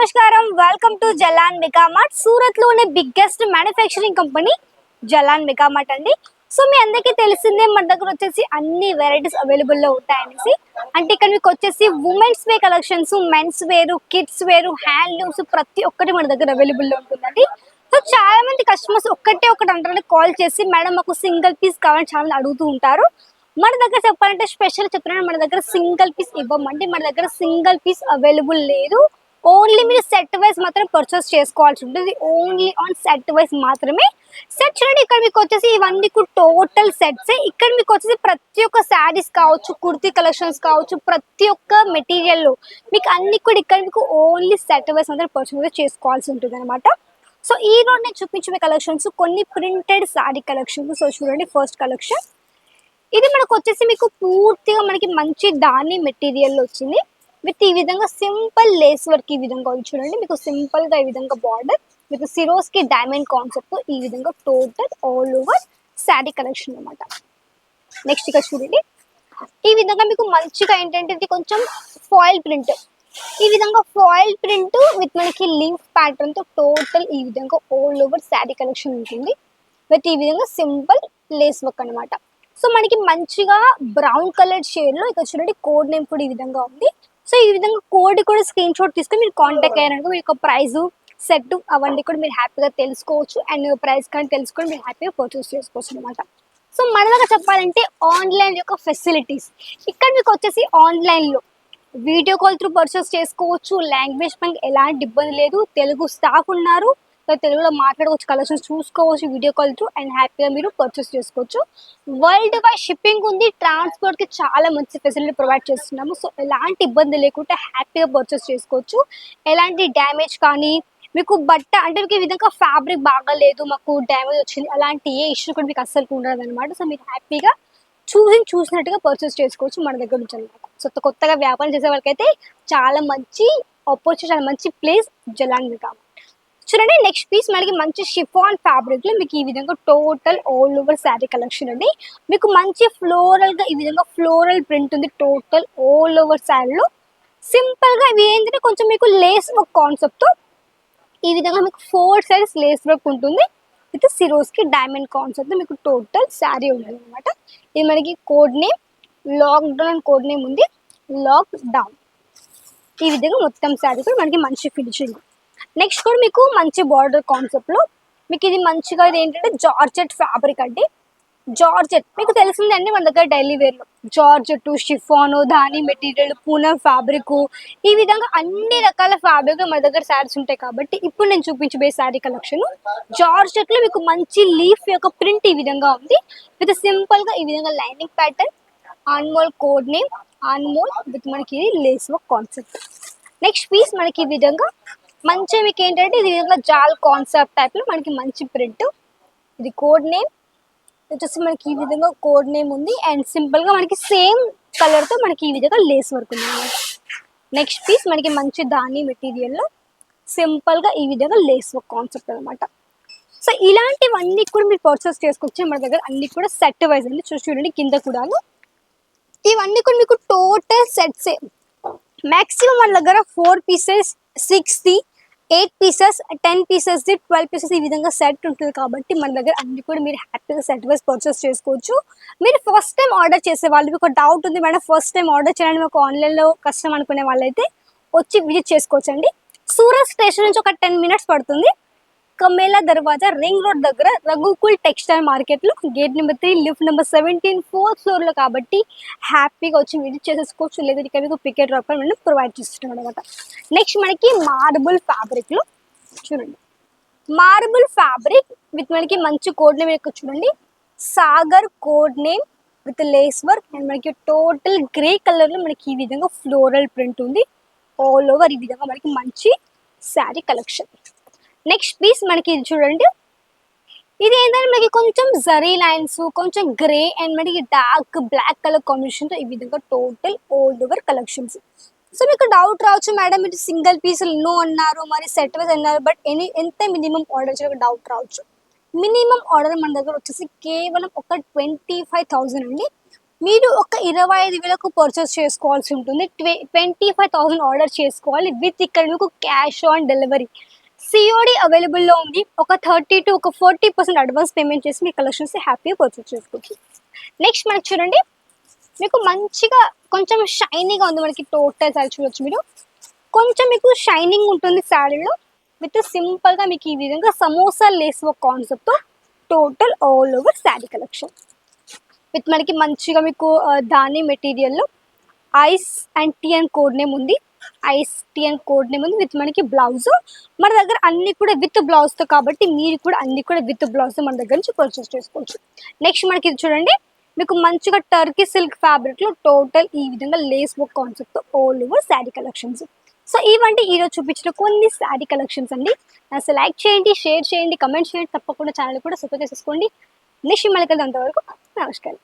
నమస్కారం, welcome to Jalan Megamart. Surat లోనే biggest manufacturing company Jalan Megamart అండి. సో మీ అందరికీ తెలిసిందే, మన దగ్గర వచ్చేసి అన్ని వెరైటీస్ అవైలబుల్ లో ఉంటాయనేసి. అంటే ఇక్కడ మీకు వచ్చేసి women's wear collections, men's wear, kids wear, handlooms ప్రతి ఒక్కటి మన దగ్గర అవైలబుల్ లో ఉంటుందండి. సో చాలా మంది కస్టమర్స్ ఒకటి అంటారని కాల్ చేసి, మేడం మాకు సింగిల్ పీస్ కావాలని చాలా అడుగుతూ ఉంటారు. మన దగ్గర చెప్పాలంటే స్పెషల్ చెప్తున్నాను, మన దగ్గర సింగిల్ పీస్ ఇవ్వమంటే మన దగ్గర సింగిల్ పీస్ అవైలబుల్ లేదు. ఓన్లీ మీరు సెట్ వైజ్ మాత్రం పర్చేస్ చేసుకోవాల్సి ఉంటుంది. ఓన్లీ ఆన్ సెట్ వైజ్ మాత్రమే. సెట్ చూడండి, ఇక్కడ మీకు వచ్చేసి ఇవన్నీ టోటల్ సెట్స్. ఇక్కడ మీకు వచ్చేసి ప్రతి ఒక్క శారీస్ కావచ్చు, కుర్తీ కలెక్షన్స్ కావచ్చు, ప్రతి ఒక్క మెటీరియల్ మీకు అన్ని కూడా ఇక్కడ మీకు ఓన్లీ సెట్ వైజ్ మాత్రం పర్చేస్ చేసుకోవాల్సి ఉంటుంది అనమాట. సో ఈ రోజు నేను చూపించే కలెక్షన్స్ కొన్ని ప్రింటెడ్ శారీ కలెక్షన్స్. సో చూడండి, ఫస్ట్ కలెక్షన్ ఇది మనకు వచ్చేసి మీకు పూర్తిగా మనకి మంచి దాని మెటీరియల్ వచ్చింది. విత్ ఈ విధంగా సింపుల్ లేస్ వర్క్ ఈ విధంగా చూడండి, మీకు సింపుల్ గా ఈ విధంగా బార్డర్ విత్ సిరోస్ కి డైమండ్ కాన్సెప్ట్ ఈ విధంగా total all over sari collection అనమాట. నెక్స్ట్ ఇక్కడ చూడండి, ఈ విధంగా మీకు మంచిగా ఏంటంటే ఇది కొంచెం ఫాయిల్ ప్రింట్, ఈ విధంగా ఫాయిల్ ప్రింట్ విత్ మనకి లీఫ్ ప్యాటర్న్ తో టోటల్ ఈ విధంగా ఆల్ ఓవర్ శారీ కలెక్షన్ ఉంటుంది. విత్ ఈ విధంగా సింపుల్ లేస్ వర్క్ అనమాట. సో మనకి మంచిగా బ్రౌన్ కలర్ షేడ్ లో ఇక్కడ చూడండి కోడ్ నేమ్ కూడా ఈ విధంగా ఉంది. సో ఈ విధంగా కోడ్ కూడా స్క్రీన్ షాట్ తీసుకొని మీరు కాంటాక్ట్ అయ్యారనుకో మీకు ప్రైస్ సెట్ అవన్నీ కూడా మీరు హ్యాపీగా తెలుసుకోవచ్చు. అండ్ ప్రైస్ కానీ తెలుసుకొని మీరు హ్యాపీగా పర్చేస్ చేసుకోవచ్చు అనమాట. సో మన దగ్గర చెప్పాలంటే ఆన్లైన్ యొక్క ఫెసిలిటీస్ ఇక్కడ మీకు వచ్చేసి ఆన్లైన్లో వీడియో కాల్ త్రూ పర్చేస్ చేసుకోవచ్చు. లాంగ్వేజ్ పైన ఎలాంటి ఇబ్బంది లేదు, తెలుగు స్టాఫ్ ఉన్నారు, తెలుగులో మాట్లాడుకోవచ్చు, కలెక్షన్స్ చూసుకోవచ్చు వీడియో కాల్ త్రూ అండ్ హ్యాపీగా మీరు పర్చేస్ చేసుకోవచ్చు. వరల్డ్ వైడ్ షిప్పింగ్ ఉంది, ట్రాన్స్పోర్ట్కి చాలా మంచి ఫెసిలిటీ ప్రొవైడ్ చేస్తున్నాము. సో ఎలాంటి ఇబ్బంది లేకుండా హ్యాపీగా పర్చేస్ చేసుకోవచ్చు. ఎలాంటి డ్యామేజ్ కానీ మీకు బట్ట అంటే మీకు ఈ విధంగా ఫ్యాబ్రిక్ బాగాలేదు, మాకు డ్యామేజ్ వచ్చింది, అలాంటి ఏ ఇష్యూ కూడా మీకు అస్సలు ఉండదు అనమాట. సో మీరు హ్యాపీగా చూసినట్టుగా పర్చేస్ చేసుకోవచ్చు మన దగ్గర నుంచి అనమాట. సో కొత్తగా వ్యాపారం చేసే వాళ్ళకైతే చాలా మంచి ఆపర్చునిటీ, చాలా మంచి ప్లేస్ జలాన్ మెగామార్ట్. చూడండి, నెక్స్ట్ పీస్ మనకి మంచి షిఫాన్ ఫ్యాబ్రిక్ లో మీకు ఈ విధంగా total all over sari collection అండి. మీకు మంచి ఫ్లోరల్ గా ఈ విధంగా ఫ్లోరల్ ప్రింట్ ఉంది టోటల్ ఆల్ ఓవర్ శారీలో. సింపుల్ గా ఇవి ఏంటంటే కొంచెం మీకు లేస్ వర్క్ కాన్సెప్ట్ తో ఈ విధంగా మీకు 4 సైడ్స్ లేస్ వర్క్ ఉంటుంది. విత్ సిరోస్ కి డైమండ్ కాన్సెప్ట్ మీకు టోటల్ శారీ ఉంటుంది అనమాట. ఇది మనకి code name lockdown code name ఉంది, లాక్ డౌన్. ఈ విధంగా మొత్తం శారీ కూడా మనకి మంచి ఫినిషింగ్. నెక్స్ట్ కూడా మీకు మంచి బార్డర్ కాన్సెప్ట్ లో మీకు ఇది మంచిగా ఇది ఏంటంటే జార్జెట్ ఫ్యాబ్రిక్ అండి. జార్జెట్ మీకు తెలిసిందండి, మన దగ్గర డైలీ వేర్ లో జార్జెట్, షిఫాను, దాని మెటీరియల్, పూనం ఫ్యాబ్రిక్, ఈ విధంగా అన్ని రకాల ఫ్యాబ్రిక్ మన దగ్గర శారీస్ ఉంటాయి. కాబట్టి ఇప్పుడు నేను చూపించబోయే శారీ కలెక్షన్ జార్జెట్ లో మీకు మంచి లీఫ్ యొక్క ప్రింట్ ఈ విధంగా ఉంది. విత్ సింపుల్ గా ఈ విధంగా lining pattern, Anmol code name, Anmol with మనకి lace work concept. Next piece మనకి ఈ విధంగా మంచి మీకు ఏంటంటే ఇది విధంగా జాల్ కాన్సెప్ట్ టైప్ లో మనకి మంచి ప్రింట్. ఇది కోడ్ నేమ్ వచ్చేసి మనకి ఈ విధంగా కోడ్ నేమ్ ఉంది అండ్ సింపుల్ గా మనకి సేమ్ కలర్ తో మనకి ఈ విధంగా లేస్ వర్క్ ఉంది అనమాట. నెక్స్ట్ పీస్ మనకి మంచి దాని మెటీరియల్ లో సింపుల్ గా ఈ విధంగా లేస్ వర్క్ కాన్సెప్ట్ అనమాట. సో ఇలాంటివన్నీ కూడా మీరు పర్చేస్ చేసుకోవచ్చు మన దగ్గర, అన్ని కూడా సెట్ వైజ్ అండి. చూడండి కింద కూడా ఇవన్నీ కూడా మీకు టోటల్ సెట్స్. మాక్సిమం మన దగ్గర 4 పీసెస్, 6 8 పీసెస్, 10 పీసెస్, 12 పీసెస్ ఈ విధంగా సెట్ ఉంటుంది. కాబట్టి మన దగ్గర అన్ని కూడా మీరు హ్యాపీగా సెట్ వైజ్ పర్చేస్ చేసుకోవచ్చు. మీరు ఫస్ట్ టైం ఆర్డర్ చేసే వాళ్ళు, మీకు డౌట్ ఉంది మేడం ఫస్ట్ టైం ఆర్డర్ చేయాలని మాకు ఆన్లైన్లో కష్టం అనుకునే వాళ్ళైతే వచ్చి విజిట్ చేసుకోవచ్చు అండి. సూరత్ స్టేషన్ నుంచి ఒక 10 మినిట్స్ పడుతుంది. కమేలా దర్వాజా రింగ్ రోడ్ దగ్గర రఘుకుల్ టెక్స్టైల్ మార్కెట్ లో gate number 3 lift number 17 4th floor లో. కాబట్టి హ్యాపీగా వచ్చి విజిట్ చేసేసుకోవచ్చు, లేదా ఇక్కడ మీకు పికెట్ డ్రాప్ మనం ప్రొవైడ్ చేస్తున్నాం అనమాట. నెక్స్ట్ మనకి మార్బుల్ ఫ్యాబ్రిక్ లో చూడండి, మార్బుల్ ఫ్యాబ్రిక్ విత్ మనకి మంచి కోడ్ నేమ్ ఇక్కడ చూడండి, Sagar code name with lace work and మనకి టోటల్ గ్రే కలర్ లో మనకి ఈ విధంగా ఫ్లోరల్ ప్రింట్ ఉంది ఆల్ ఓవర్. ఈ విధంగా మనకి మంచి శారీ కలెక్షన్. నెక్స్ట్ పీస్ మనకి ఇది చూడండి, ఇది ఏంటంటే మనకి కొంచెం జరీ లైన్స్, కొంచెం గ్రే అండ్ మనకి డార్క్ బ్లాక్ కలర్ కాంబినేషన్ తో ఈ విధంగా total all over collections. So మీకు డౌట్ రావచ్చు, మేడం మీరు సింగిల్ పీసులు ఎన్నో అన్నారు, మరి సెట్ వైజ్ అన్నారు, బట్ ఎంత మినిమం ఆర్డర్ చేయాలి డౌట్ రావచ్చు. మినిమం ఆర్డర్ మన దగ్గర వచ్చేసి కేవలం ఒక 25,000 అండి. మీరు ఒక 25,000కు పర్చేస్ చేసుకోవాల్సి ఉంటుంది. 25,000 ఆర్డర్ చేసుకోవాలి విత్ ఇక్కడ మీకు క్యాష్ ఆన్ డెలివరీ. సిఓడి అవైలబుల్‌లో ఉంది. ఒక 30 టు ఒక 40% అడ్వాన్స్ పేమెంట్ చేసి మీ కలెక్షన్స్ హ్యాపీగా పర్చేస్ చేసుకోవచ్చు. నెక్స్ట్ మనకి చూడండి, మీకు మంచిగా కొంచెం షైనీగా ఉంది. మనకి టోటల్ శారీ చూడొచ్చు మీరు. కొంచెం మీకు షైనింగ్ ఉంటుంది శారీలో. విత్ సింపుల్‌గా మీకు ఈ విధంగా సమోసా లేస్ వర్క్ కాన్సెప్ట్‌తో total all over sari collection. With మనకి మంచిగా మీకు దాని మెటీరియల్‌లో ice and tea and code name ఉంది. Ice tea and code name ఉంది. విత్ మనకి బ్లౌజ్. మన దగ్గర అన్ని కూడా విత్ బ్లౌజ్‌తో కాబట్టి మీరు కూడా అన్ని కూడా విత్ బ్లౌజ్‌తో మన దగ్గర నుంచి పర్చేస్ చేసుకోవచ్చు. నెక్స్ట్ మనకి ఇది చూడండి, మీకు మంచిగా టర్కీ సిల్క్ ఫ్యాబ్రిక్‌లో టోటల్ ఈ విధంగా లేస్ వర్క్ కాన్సెప్ట్‌తో all over sari collections. So ఇవండి ఈరోజు చూపించిన కొన్ని శారీ కలెక్షన్స్ అండి. అసలు లైక్ చేయండి, షేర్ చేయండి, కమెంట్ చేయండి. తప్పకుండా ఛానల్ కూడా సబ్స్క్రైబ్ చేసేసుకోండి. నెక్స్ట్ మళ్ళీ కలుద్దాం. అంతవరకు నమస్కారం.